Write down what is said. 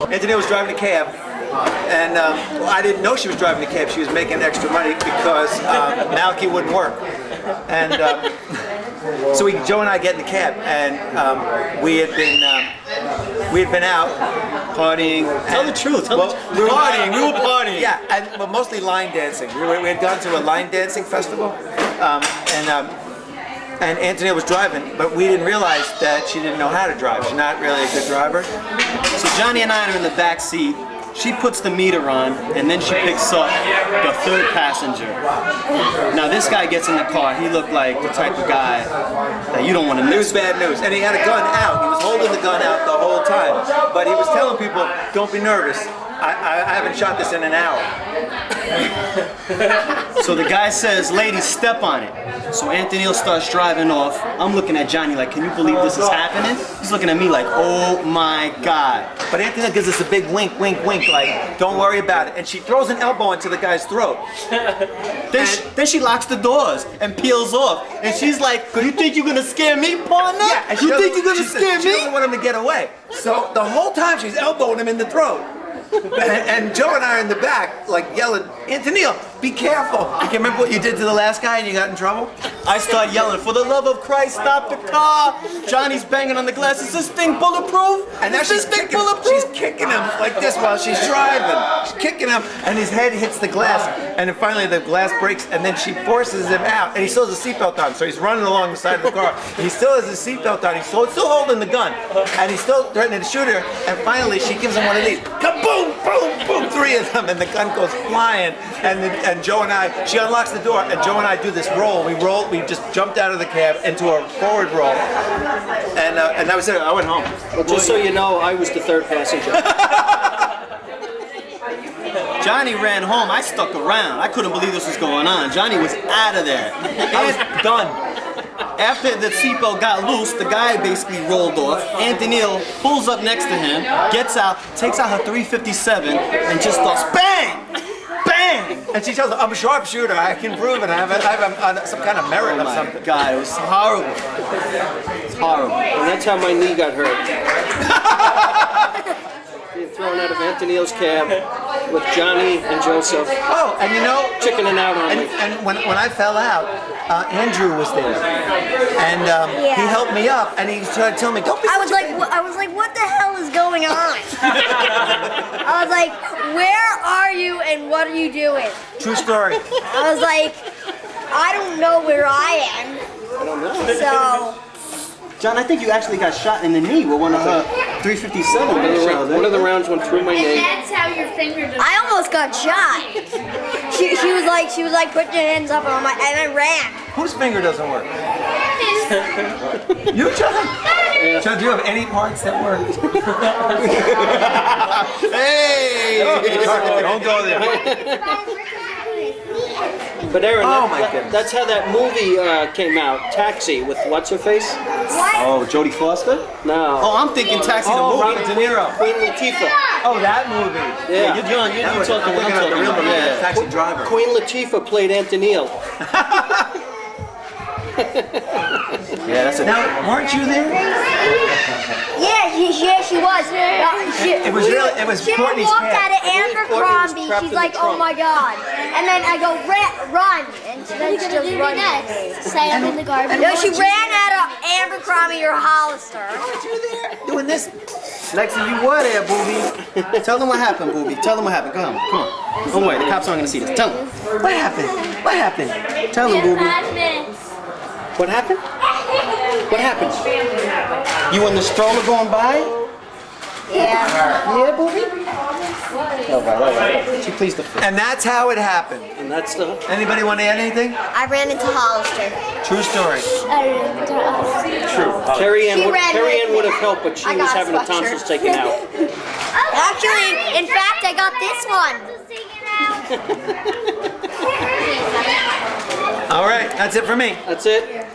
Antonia was driving a cab, and well, I didn't know she was driving a cab. She was making extra money because Malky wouldn't work, and so Joe and I get in the cab, and we had been out partying. Tell the truth. We were partying. We were partying. Yeah, but mostly line dancing. We had gone to a line dancing festival, and Antonia was driving, but we didn't realize that she didn't know how to drive. She's not really a good driver. So Johnny and I are in the back seat. She puts the meter on, and then she picks up the third passenger. Now this guy gets in the car. He looked like the type of guy that you don't want to miss. It was bad news, and he had a gun out. He was holding the gun out the whole time, but he was telling people, "Don't be nervous. I haven't shot this in an hour." So the guy says, "Ladies, step on it." So Anthony starts driving off. I'm looking at Johnny like, "Can you believe this is happening?" He's looking at me like, "Oh my God." But Anthony gives us a big wink, wink, wink, like, "Don't worry about it." And she throws an elbow into the guy's throat. Then she locks the doors and peels off. And she's like, "You think you're gonna scare me, partner? Yeah, and you think you're gonna scare She me?" doesn't want him to get away. So the whole time she's elbowing him in the throat. And Joe and I are in the back, like yelling, "Antonia, be careful." You can remember what you did to the last guy and you got in trouble? I start yelling, "For the love of Christ, stop the car!" Johnny's banging on the glass. "Is this thing bulletproof? And now she's kicking him like this while she's driving. She's kicking him, and his head hits the glass. And then finally the glass breaks, and then she forces him out. And he still has a seatbelt on, so he's running along the side of the car. He still has his seatbelt on. He's still holding the gun, and he's still threatening to shoot her. And finally, she gives him one of these. Kaboom! Boom! Boom! 3 of them, and the gun goes flying. And Joe and I, she unlocks the door, and Joe and I do this roll. We just jumped out of the cab into a forward roll, and that was it. I went home. Well, just so you know, I was the third passenger. Johnny ran home. I stuck around. I couldn't believe this was going on. Johnny was out of there. I was done. After the seatbelt got loose, the guy basically rolled off. Anthony pulls up next to him, gets out, takes out her .357, and just starts bang! Bang! And she tells him, "I'm a sharpshooter. I can prove it. I have some kind of merit or something." God, it was horrible. It's horrible. And that's how my knee got hurt. Being thrown out of Anthony's cab with Johnny and Joseph. Oh, and you know, chickening out on me. And when I fell out, Andrew was there, and he helped me up, and he tried to tell me, "Don't be." I was like, what the hell is going on? I was like, where are you and what are you doing? True story. I was like, I don't know where I am. I don't know. So. John, I think you actually got shot in the knee with one of her .357. One of the rounds went through my knee. That's how your finger does. I almost got shot. She was like, put your hands up, and I ran. Whose finger doesn't work? You, John? Yeah. John, do you have any parts that work? Hey! Don't go there. But Aaron, Oh my goodness. that's how that movie came out, Taxi, with what's her face? Oh, Jodie Foster? No. Oh, I'm thinking Taxi the movie. Robert De Niro. Queen Latifah. Oh, that movie. Yeah. You're talking what I'm talking about. Yeah. Taxi Driver. Queen Latifah played Antonio. Yeah, that's a... Now, weren't you there? Yeah, she was. It was She Courtney's walked cat. out of Abercrombie. trapped She's in like, the "Oh trunk. my God!" And then I go, "Run!" And What are you then gonna she do runs. next? Say I'm in the garbage. No, she ran out of Abercrombie or Hollister. Weren't you there doing this? Lexi, you were there, booby. Tell them what happened, booby. Tell them what happened. Come on. Don't worry, the cops aren't gonna see this. Tell them. What happened? What happened? Tell them, booby. 5 minutes. What happened? What happened? You in the stroller going by? Yeah. Yeah, booby? All right. She pleased the fit. And that's how it happened. And that's the... Anybody want to add anything? I ran into Hollister. True story. True. Carrie Ann She ran with would me. have helped, but she I was got a having her sweatshirt. tonsils taken out. Actually, in fact, I got this one. All right, that's it for me. That's it.